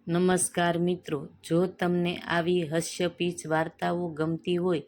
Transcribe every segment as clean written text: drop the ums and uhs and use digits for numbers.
નમસ્કાર મિત્રો, જો તમને આવી હાસ્યપીચ વાર્તાઓ ગમતી હોય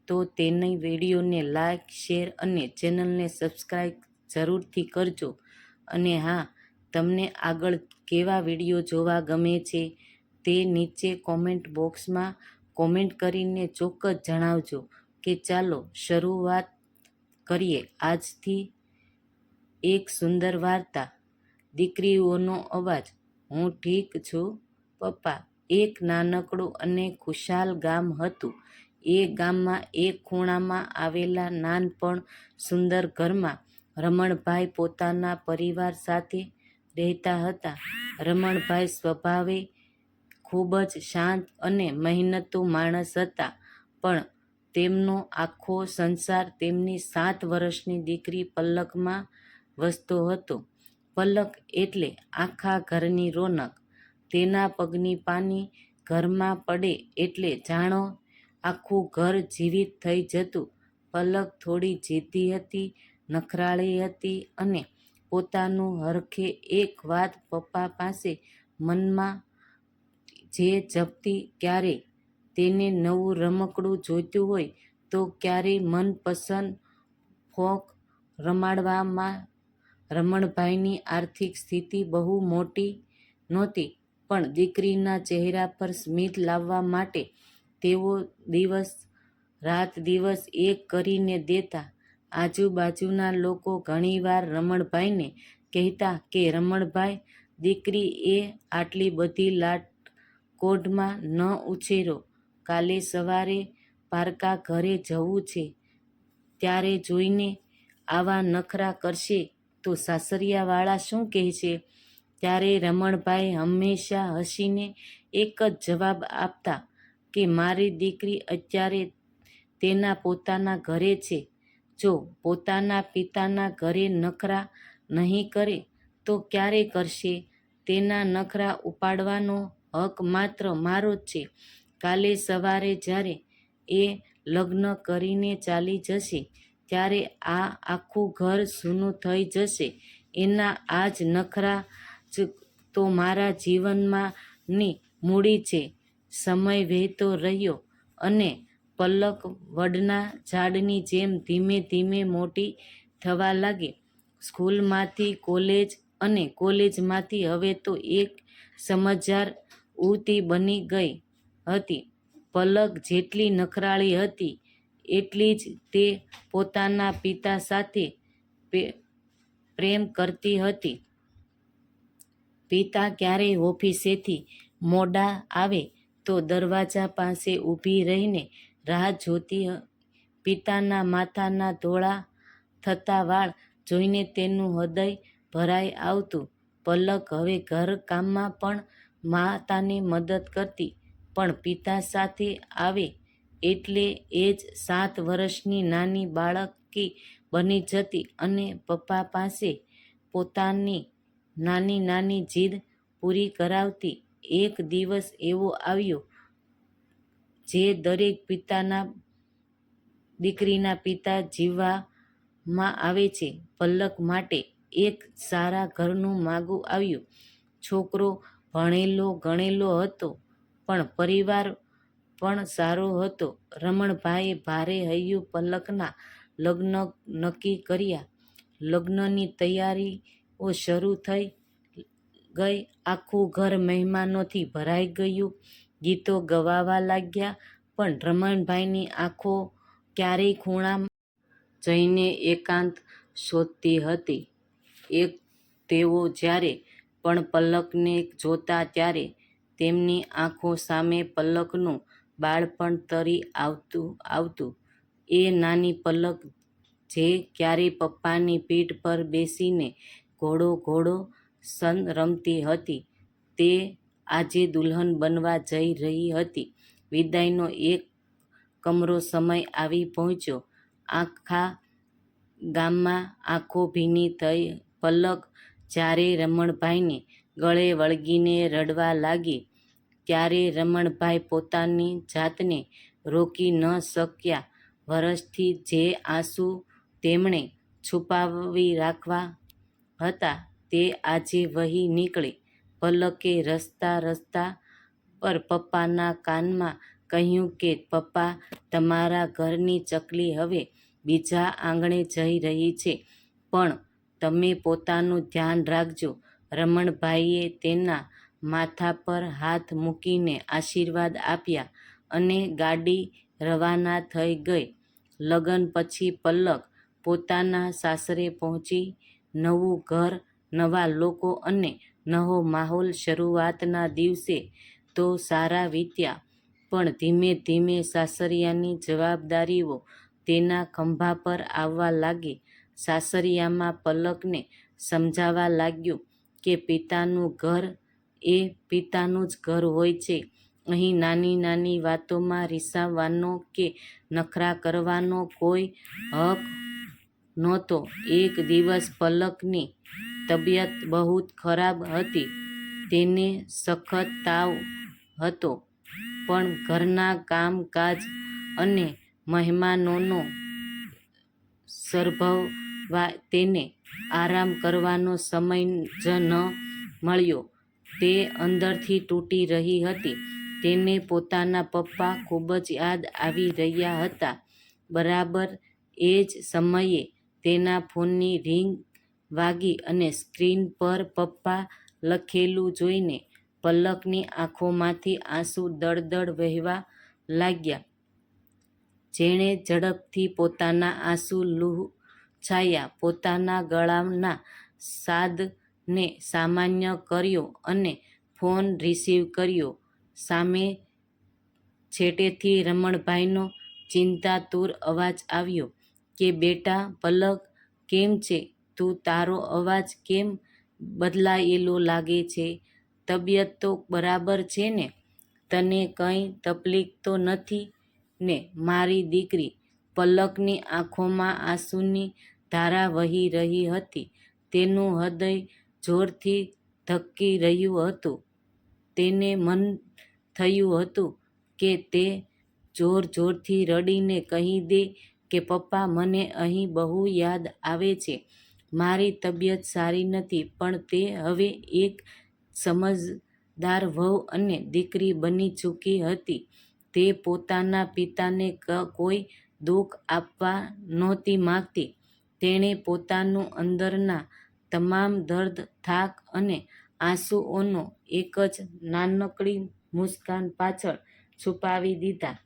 તો તેની વિડીયોને લાઇક, શેર અને ચેનલને સબસ્ક્રાઈબ જરૂરથી કરજો. અને હા, તમને આગળ કેવા વિડીયો જોવા ગમે છે તે નીચે કોમેન્ટ બોક્સમાં કોમેન્ટ કરીને ચોક્કસ જણાવજો. કે ચાલો શરૂઆત કરીએ આજથી એક સુંદર વાર્તા. દીકરીઓનો અવાજ. હું ઠીક છું પપ્પા. એક નાનકડું અને ખુશાલ ગામ હતું. એ ગામમાં એક ખૂણામાં આવેલા નાનપણ સુંદર ઘરમાં રમણભાઈ પોતાના પરિવાર સાથે રહેતા હતા. રમણભાઈ સ્વભાવે ખૂબ જ શાંત અને મહેનતુ માણસ હતા, પણ તેમનો આખો સંસાર તેમની 7 વર્ષની દીકરી પલકમાં વસતો હતો. પલક એટલે આખા ઘરની રોનક. તેના પગની પાની ઘરમાં પડે એટલે જાણો આખું ઘર જીવિત થઈ જતું. પલક થોડી જિદ્દી હતી, નખરાળી હતી અને પોતાનું હરખે એક વાત પપ્પા પાસે મનમાં જે જપતી. ક્યારે તેને નવું રમકડું જોઈતું હોય તો ક્યારે મનપસંદ ફ્રોક રમાડવામાં. રમણભાઈની આર્થિક સ્થિતિ બહુ મોટી નહોતી, પણ દીકરીના ચહેરા પર સ્મિત લાવવા માટે તેઓ રાત-દિવસ એક કરીને દેતા. આજુબાજુના લોકો ઘણીવાર રમણભાઈને કહેતા કે રમણભાઈ, દીકરી એ આટલી બધી લાડકોડમાં ન ઉછેરો. કાલે સવારે પારકા ઘરે જવું છે, ત્યારે જોઈને આવા નખરા કરશે તો સાસરિયાવાળા શું કહેશે? ત્યારે રમણભાઈ હંમેશા હસીને એક જ જવાબ આપતા કે મારી દીકરી અત્યારે તેના પોતાના ઘરે છે. જો પોતાના પિતાના ઘરે નખરા નહીં કરે તો ક્યારે કરશે? તેના નખરા ઉપાડવાનો હક માત્ર મારો જ છે. કાલે સવારે જ્યારે એ લગ્ન કરીને ચાલી જશે, ત્યારે આ આખું ઘર સૂનું થઈ જશે. એના આ જ નખરા જ તો મારા જીવનની મૂડી છે. સમય વહેતો રહ્યો અને પલક વડના ઝાડની જેમ ધીમે ધીમે મોટી થવા લાગી. સ્કૂલમાંથી કોલેજ અને કોલેજમાંથી હવે તો એક સમજદાર યુવતી બની ગઈ હતી. પલક જેટલી નખરાળી હતી એટલી જ તે પોતાના પિતા સાથે પ્રેમ કરતી હતી. પિતા ક્યારેય ઓફિસેથી મોડા આવે તો દરવાજા પાસે ઊભી રહીને રાહ જોતી. પિતાના માથાના ધોળા થતા વાળ જોઈને તેનું હૃદય ભરાઈ આવતું. પલક હવે ઘરકામમાં પણ માતાને મદદ કરતી, પણ પિતા સાથે આવે એટલે એ જ 7 વર્ષની નાની બાળકી બની જતી અને પપ્પા પાસે પોતાની નાની નાની જીદ પૂરી કરાવતી. એક દિવસ એવો આવ્યો જે દરેક પિતાના દીકરીના પિતા જીવવામાં આવે છે. પલક માટે એક સારા ઘરનું માગું આવ્યું. છોકરો ભણેલો ગણેલો હતો, પણ પરિવાર પણ સારો હતો. રમણભાઈએ ભારે હૈયું પલકના લગ્ન નક્કી કર્યા. લગ્નની તૈયારીઓ શરૂ થઈ ગઈ. આખું ઘર મહેમાનોથી ભરાઈ ગયું. ગીતો ગવાવા લાગ્યા, પણ રમણભાઈની આંખો ક્યારેય ખૂણામાં જઈને એકાંત શોધતી હતી. તેઓ જ્યારે પણ પલકને જોતા ત્યારે તેમની આંખો સામે પલકનું બાળપણ તરી આવતું. એ નાની પલક જે ક્યારેય પપ્પાની પીઠ પર બેસીને ઘોડો રમતી હતી, તે આજે દુલ્હન બનવા જઈ રહી હતી. વિદાયનો એક કમરો સમય આવી પહોંચ્યો. આખા ગામમાં આંખો ભીની થઈ. પલક જ્યારે રમણભાઈને ગળે વળગીને રડવા લાગી, ત્યારે રમણભાઈ પોતાની જાતને રોકી ન શક્યા. વર્ષથી જે આંસુ તેમણે છુપાવી રાખ્યા હતા તે આજે વહી નીકળે. પલકે રસ્તા પર પપ્પાના કાનમાં કહ્યું કે પપ્પા, તમારા ઘરની ચકલી હવે બીજા આંગણે જઈ રહી છે, પણ તમે પોતાનું ધ્યાન રાખજો. રમણભાઈએ તેના માથા પર હાથ મૂકીને આશીર્વાદ આપ્યા અને ગાડી રવાના થઈ ગઈ. લગ્ન પછી પલક પોતાના સાસરે પહોંચી. નવું ઘર, નવા લોકો અને નવો માહોલ. શરૂઆતના દિવસે તો સારા વીત્યા, પણ ધીમે ધીમે સાસરિયાની જવાબદારીઓ તેના ખંભા પર આવવા લાગી. સાસરિયામાં પલકને સમજાવા લાગ્યું કે પિતાનું ઘર એ પિતાનું જ ઘર હોય છે. અહીં નાની નાની વાતોમાં રીસાવાનો કે નખરા કરવાનો કોઈ હક નહોતો. એક દિવસ પલકની તબિયત બહુ ખરાબ હતી. તેને સખત તાવ હતો, પણ ઘરના કામકાજ અને મહેમાનોનો સરભવા તેને આરામ કરવાનો સમય જ ન મળ્યો. તે અંદરથી તૂટી રહી હતી. તેને પોતાના પપ્પા ખૂબ જ યાદ આવી રહ્યા હતા. બરાબર એ જ સમયે તેના ફોનની રિંગ વાગી અને સ્ક્રીન પર પપ્પા લખેલું જોઈને પલકની આંખોમાંથી આંસુ દળ-દળ વહેવા લાગ્યા. જેણે ઝડપથી પોતાના આંસુ લૂછાયા, પોતાના ગળાના સાદને સામાન્ય કર્યો અને ફોન રિસીવ કર્યો. સામે છેટેથી રમણભાઈનો ચિંતાતુર અવાજ આવ્યો કે બેટા પલક, કેમ છે તું? તારો અવાજ કેમ બદલાયેલો લાગે છે? તબિયત તો બરાબર છે ને? તને કંઈ તકલીફ તો નથી ને મારી દીકરી? પલકની આંખોમાં આંસુની ધારા વહી રહી હતી. તેનું હૃદય જોરથી ધબકી રહ્યું હતું. તેને મન થયું હતું કે તે જોર-જોરથી રડીને કહી દે કે પપ્પા, મને અહીં બહુ યાદ આવે છે. મારી તબિયત સારી નથી, પણ તે હવે એક સમજદાર વહુ અને દીકરી બની ચૂકી હતી. તે પોતાના પિતાને કોઈ દુઃખ આપવા નહોતી માંગતી. તેણે પોતાનું અંદરના તમામ દર્દ, થાક અને આંસુઓને એક જ નાનકડી મુસ્કાન પાછળ છુપાવી દીધા.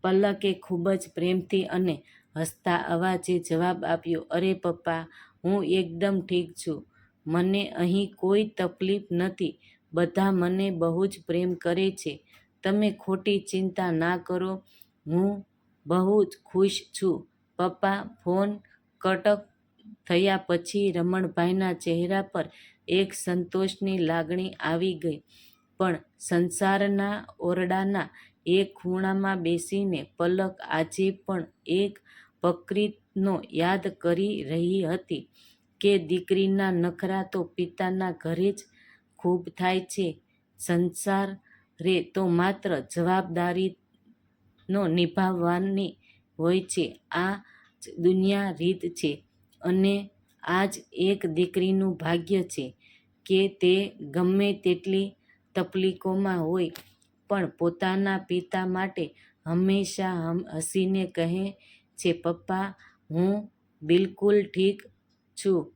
પલકે ખૂબ જ પ્રેમથી અને હસતા અવાજે જવાબ આપ્યો, અરે પપ્પા, હું એકદમ ઠીક છું. મને અહીં કોઈ તકલીફ નથી. બધા મને બહુ જ પ્રેમ કરે છે. તમે ખોટી ચિંતા ના કરો. હું બહુ જ ખુશ છું. પપ્પા. ફોન કટ થયા પછી રમણભાઈના ચહેરા પર એક સંતોષની લાગણી આવી ગઈ. પણ સંસારના ઓરડાના એક ખૂણામાં બેસીને પલક આજે પણ એક પ્રકૃતિનો યાદ કરી રહી હતી કે દીકરીના નખરા તો પિતાના ઘરે જ ખૂબ થાય છે. સંસારે તો માત્ર જવાબદારીઓ નિભાવવાની હોય છે. આ જ દુનિયા રીત છે. અને આ જ એક દીકરીનું ભાગ્ય છે કે તે ગમે તેટલી તકલીફોમાં હોય, પણ પોતાના પિતા માટે હંમેશા હસીને કહે છે, પપ્પા, હું બિલકુલ ઠીક છું.